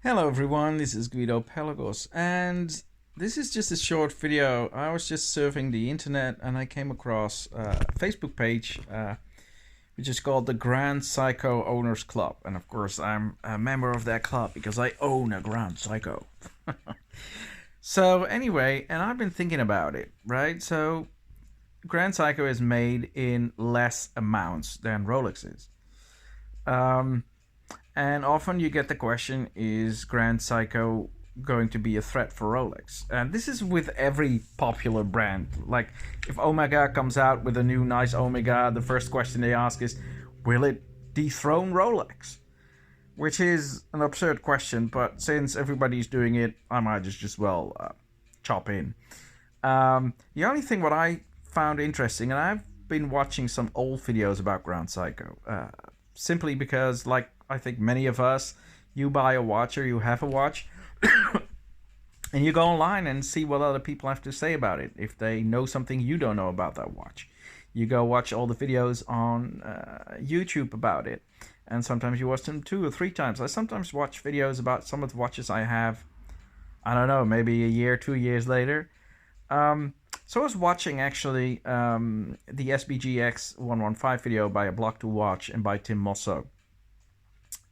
Hello everyone, this is Guido Pelagos, and this is just a short video. I was just surfing the internet and I came across a Facebook page which is called the Grand Seiko Owners Club. And of course, I'm a member of that club because I own a Grand Seiko. So, anyway, and I've been thinking about it, right? So, Grand Seiko is made in less amounts than Rolex is. Um, And often you get the question, is Grand Seiko going to be a threat for Rolex? And this is with every popular brand. Like if Omega comes out with a new nice Omega, the first question they ask is, will it dethrone Rolex? Which is an absurd question, but since everybody's doing it, I might just well chop in. The only thing what I found interesting, and I've been watching some old videos about Grand Seiko, simply because, like I think many of us, you buy a watch or you have a watch, and you go online and see what other people have to say about it. If they know something you don't know about that watch, you go watch all the videos on YouTube about it, and sometimes you watch them 2 or 3 times. I sometimes watch videos about some of the watches I have. I don't know, maybe a year, 2 years later. Um, so I was watching actually the SBGX 115 video by A Block to Watch and by Tim Mosso.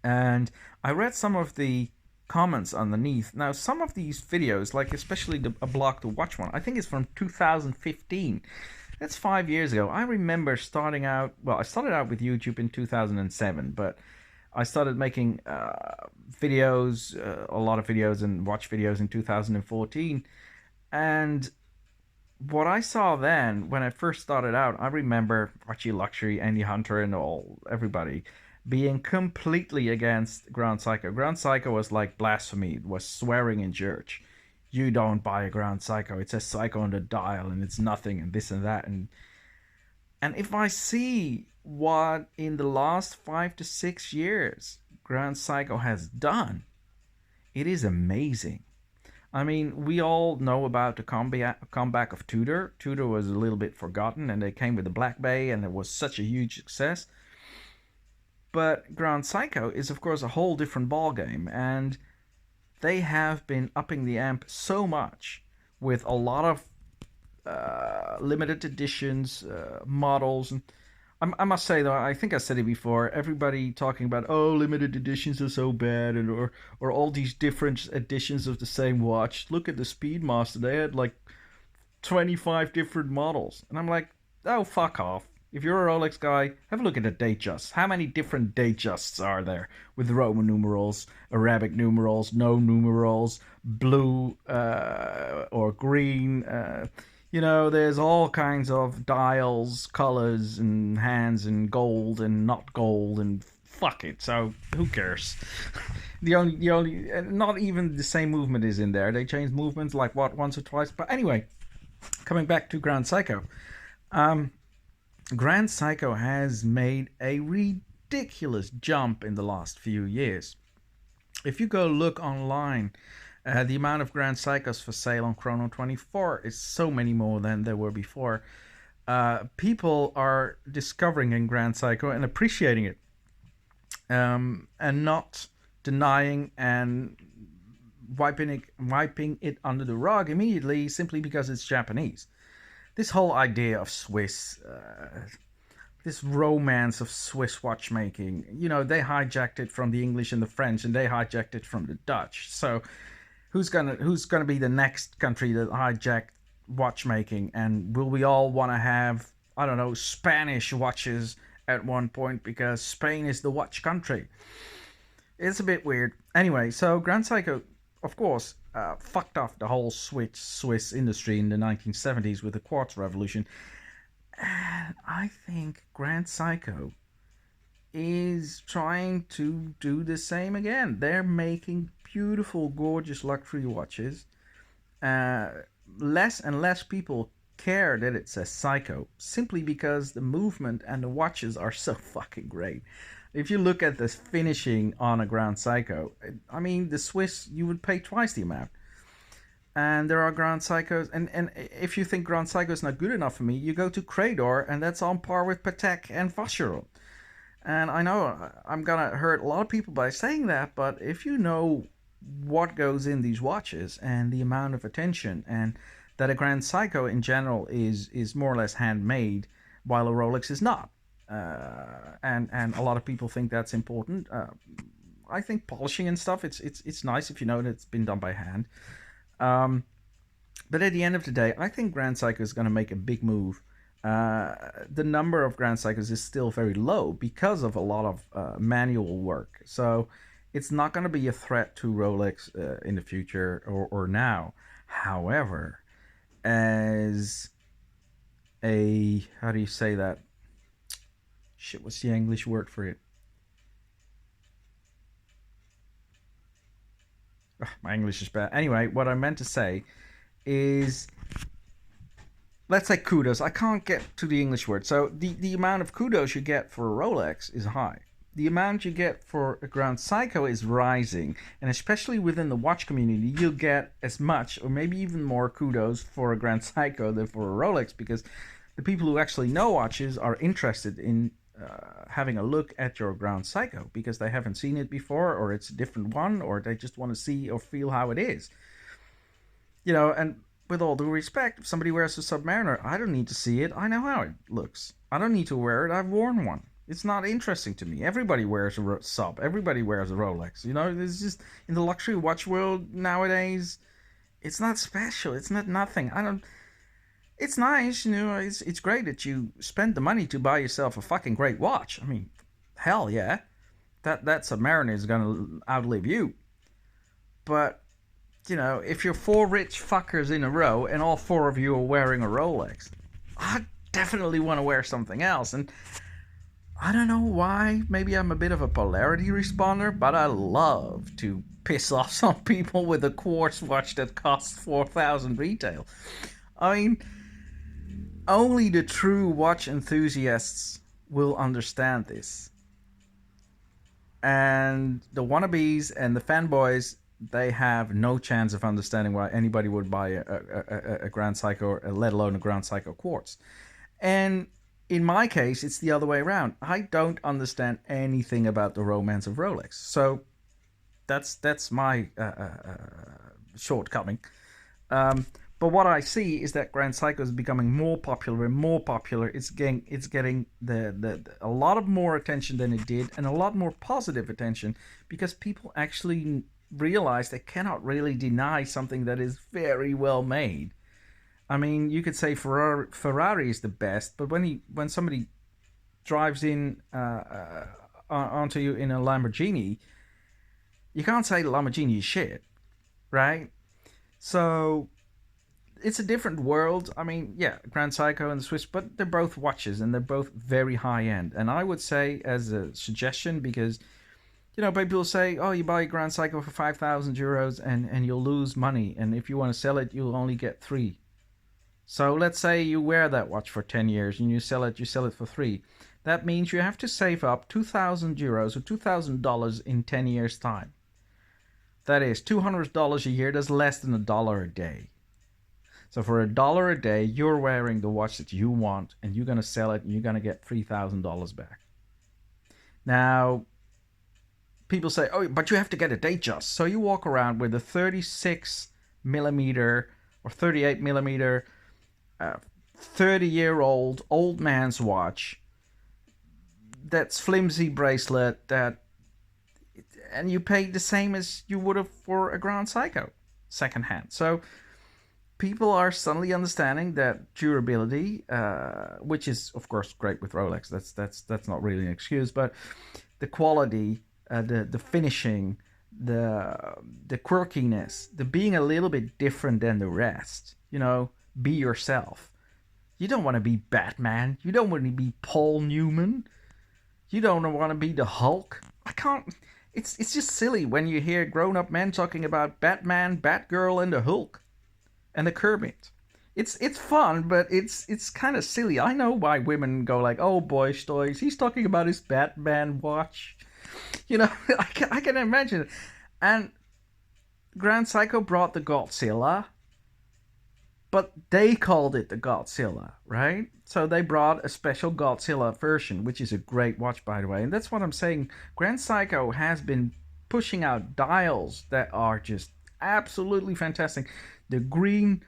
And I read some of the comments underneath. Now, some of these videos, like especially A Block to Watch one, I think it's from 2015. That's 5 years ago. I remember starting out, well, I started out with YouTube in 2007, but I started making videos, a lot of videos and watch videos in 2014. And what I saw then, when I first started out, I remember Archie Luxury, Andy Hunter, and everybody being completely against Grand Seiko. Grand Seiko was like blasphemy. It was swearing in church. You don't buy a Grand Seiko. It says Seiko on the dial, and it's nothing, and this and that. And if I see what in the last 5 to 6 years Grand Seiko has done, it is amazing. I mean, we all know about the comeback of Tudor. Tudor was a little bit forgotten, and they came with the Black Bay, and it was such a huge success. But Grand Seiko is, of course, a whole different ballgame, and they have been upping the amp so much with a lot of limited editions, models, and I must say though, I think I said it before. Everybody talking about limited editions are so bad, and or all these different editions of the same watch. Look at the Speedmaster; they had like 25 different models, and I'm like, oh fuck off. If you're a Rolex guy, have a look at the Datejust. How many different Datejusts are there with Roman numerals, Arabic numerals, no numerals, blue or green? There's all kinds of dials, colors, and hands, and gold, and not gold, and fuck it. So who cares? Not even the same movement is in there. They change movements like what once or twice. But anyway, coming back to Grand Seiko, um, Grand Seiko has made a ridiculous jump in the last few years. If you go look online, the amount of Grand Seikos for sale on Chrono 24 is so many more than there were before. People are discovering in Grand Seiko and appreciating it, and not denying and wiping it under the rug immediately simply because it's Japanese. This whole idea of Swiss, this romance of Swiss watchmaking, they hijacked it from the English and the French, and they hijacked it from the Dutch. So who's gonna be the next country that hijacked watchmaking? And will we all want to have, I don't know, Spanish watches at one point because Spain is the watch country? It's a bit weird. Anyway, so Grand Seiko, of course, fucked off the whole Swiss industry in the 1970s with the quartz revolution. And I think Grand Seiko is trying to do the same again. They're making beautiful, gorgeous luxury watches. Uh, Less and less people care that it says Seiko simply because the movement and the watches are so fucking great. If you look at the finishing on a Grand Seiko, I mean, the Swiss, you would pay twice the amount. And there are Grand Seikos, and if you think Grand Seiko is not good enough for me, you go to Crador, and that's on par with Patek and Vacheron. And I know I'm gonna hurt a lot of people by saying that, but if you know what goes in these watches and the amount of attention, and that a Grand Seiko in general is more or less handmade, while a Rolex is not. And a lot of people think that's important. I think polishing and stuff, it's nice if you know that it's been done by hand. But at the end of the day, I think Grand Seiko is going to make a big move. The number of Grand Seikos is still very low because of a lot of manual work. So it's not going to be a threat to Rolex in the future or now. However, as a, how do you say that? Shit, what's the English word for it? Ugh, my English is bad. Anyway, what I meant to say is, let's say kudos. I can't get to the English word. So the amount of kudos you get for a Rolex is high. The amount you get for a Grand Seiko is rising. And especially within the watch community, you'll get as much or maybe even more kudos for a Grand Seiko than for a Rolex, because the people who actually know watches are interested in having a look at your Grand Seiko because they haven't seen it before, or it's a different one, or they just want to see or feel how it is. You know, and with all due respect, if somebody wears a Submariner, I don't need to see it. I know how it looks. I don't need to wear it. I've worn one. It's not interesting to me. Everybody wears a Sub. Everybody wears a Rolex. You know, it's just, in the luxury watch world nowadays, it's not special. It's not nothing. It's nice, you know, it's great that you spend the money to buy yourself a fucking great watch. I mean, hell yeah. That Submariner is going to outlive you. But, you know, if you're 4 rich fuckers in a row and all 4 of you are wearing a Rolex, I definitely want to wear something else. And I don't know why. Maybe I'm a bit of a polarity responder, but I love to piss off some people with a quartz watch that costs $4,000 retail. I mean, only the true watch enthusiasts will understand this. And the wannabes and the fanboys, they have no chance of understanding why anybody would buy a Grand Seiko, let alone a Grand Seiko quartz. And in my case, it's the other way around. I don't understand anything about the romance of Rolex. So that's my shortcoming. But what I see is that Grand Seiko is becoming more popular and more popular. It's getting a lot of more attention than it did, and a lot more positive attention, because people actually realize they cannot really deny something that is very well made. I mean, you could say Ferrari is the best, but when somebody drives in onto you in a Lamborghini, you can't say the Lamborghini is shit, right? So it's a different world. I mean, yeah, Grand Seiko and the Swiss, but they're both watches and they're both very high end. And I would say, as a suggestion, because, you know, people say, oh, you buy a Grand Seiko for 5,000 euros and you'll lose money. And if you want to sell it, you'll only get 3. So let's say you wear that watch for 10 years and you sell it for 3. That means you have to save up 2,000 euros or $2,000 in 10 years' time. That is $200 a year. That's less than $1 a day. So for $1 a day, you're wearing the watch that you want, and you're going to sell it, and you're going to get $3,000 back. Now, people say, oh, but you have to get a Datejust. So you walk around with a 36 millimeter or 38 millimeter, 30-year-old old man's watch. That's flimsy bracelet and you pay the same as you would have for a Grand Seiko secondhand. So people are suddenly understanding that durability, which is of course great with Rolex. That's not really an excuse, but the quality, the finishing, the quirkiness, the being a little bit different than the rest. You know, be yourself. You don't want to be Batman. You don't want to be Paul Newman. You don't want to be the Hulk. I can't. It's just silly when you hear grown-up men talking about Batman, Batgirl, and the Hulk, and the Kermit. It's fun, but it's kind of silly. I know why women go like, "Oh, boy, toys. He's talking about his Batman watch." You know, I can imagine it. And Grand Seiko brought the Godzilla, but they called it the Godzilla, right? So they brought a special Godzilla version, which is a great watch, by the way. And that's what I'm saying. Grand Seiko has been pushing out dials that are just absolutely fantastic. The green,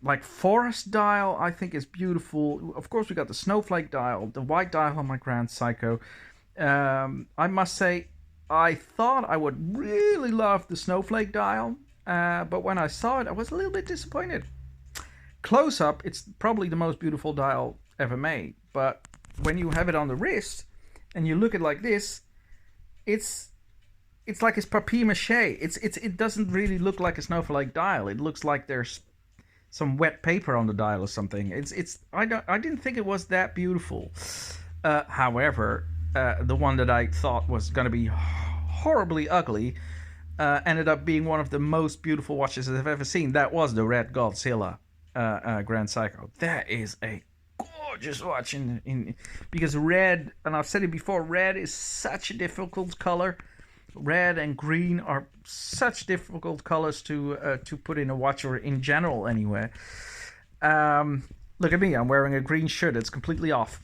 like forest dial, I think is beautiful. Of course, we got the snowflake dial, the white dial on my Grand Seiko. I must say, I thought I would really love the snowflake dial, but when I saw it, I was a little bit disappointed. Close up, it's probably the most beautiful dial ever made, but when you have it on the wrist and you look at it like this, it's like it's papier-mâché. It doesn't really look like a snowflake dial. It looks like there's some wet paper on the dial or something. I didn't think it was that beautiful. However, the one that I thought was going to be horribly ugly ended up being one of the most beautiful watches I've ever seen. That was the Red Godzilla Grand Seiko. That is a gorgeous watch because red, and I've said it before, red is such a difficult color. Red and green are such difficult colors to put in a watch, or in general anyway. Look at me, I'm wearing a green shirt. It's completely off.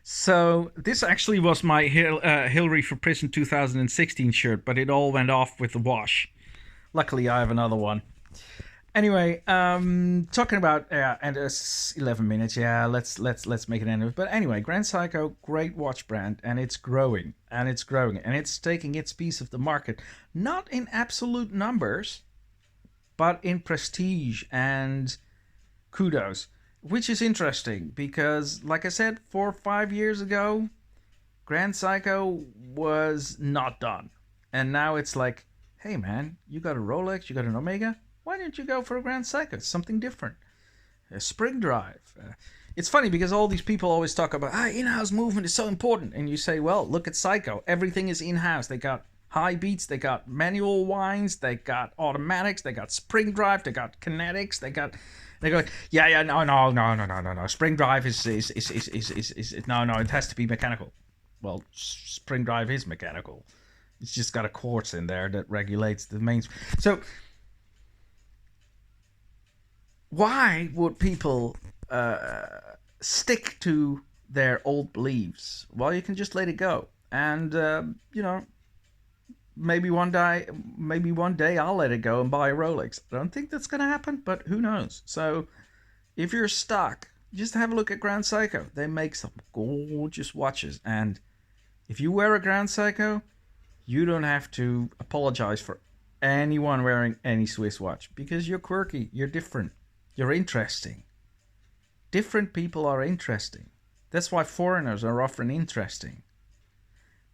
So this actually was my Hillary for Prison 2016 shirt, but it all went off with the wash. Luckily, I have another one. Anyway, talking about and it's 11 minutes. Yeah, let's make it end. But anyway, Grand Seiko, great watch brand, and it's growing, and it's growing, and it's taking its piece of the market, not in absolute numbers, but in prestige and kudos, which is interesting because, like I said, 4 or 5 years ago, Grand Seiko was not done, and now it's like, hey man, you got a Rolex, you got an Omega. Why didn't you go for a Grand Seiko? It's something different. A spring drive. It's funny because all these people always talk about, in-house movement is so important. And you say, well, look at Seiko. Everything is in-house. They got high beats. They got manual winds. They got automatics. They got spring drive. They got kinetics. They go, no. Spring drive is no. It has to be mechanical. Well, spring drive is mechanical. It's just got a quartz in there that regulates the main. So why would people stick to their old beliefs? Well, you can just let it go, and maybe one day I'll let it go and buy a Rolex. I don't think that's gonna happen, but who knows? So if you're stuck, just have a look at Grand Seiko. They make some gorgeous watches, and if you wear a Grand Seiko, you don't have to apologize for anyone wearing any Swiss watch, because you're quirky, you're different. You're interesting. Different people are interesting. That's why foreigners are often interesting.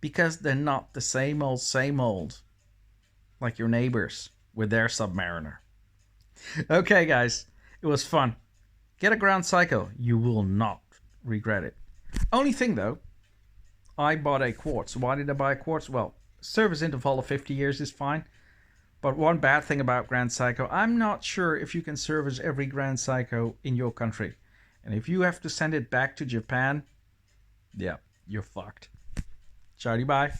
Because they're not the same old like your neighbors with their Submariner. Okay, guys, it was fun. Get a Grand Seiko. You will not regret it. Only thing, though, I bought a quartz. Why did I buy a quartz? Well, service interval of 50 years is fine. But one bad thing about Grand Seiko, I'm not sure if you can service every Grand Seiko in your country. And if you have to send it back to Japan, yeah, you're fucked. Ciao, bye.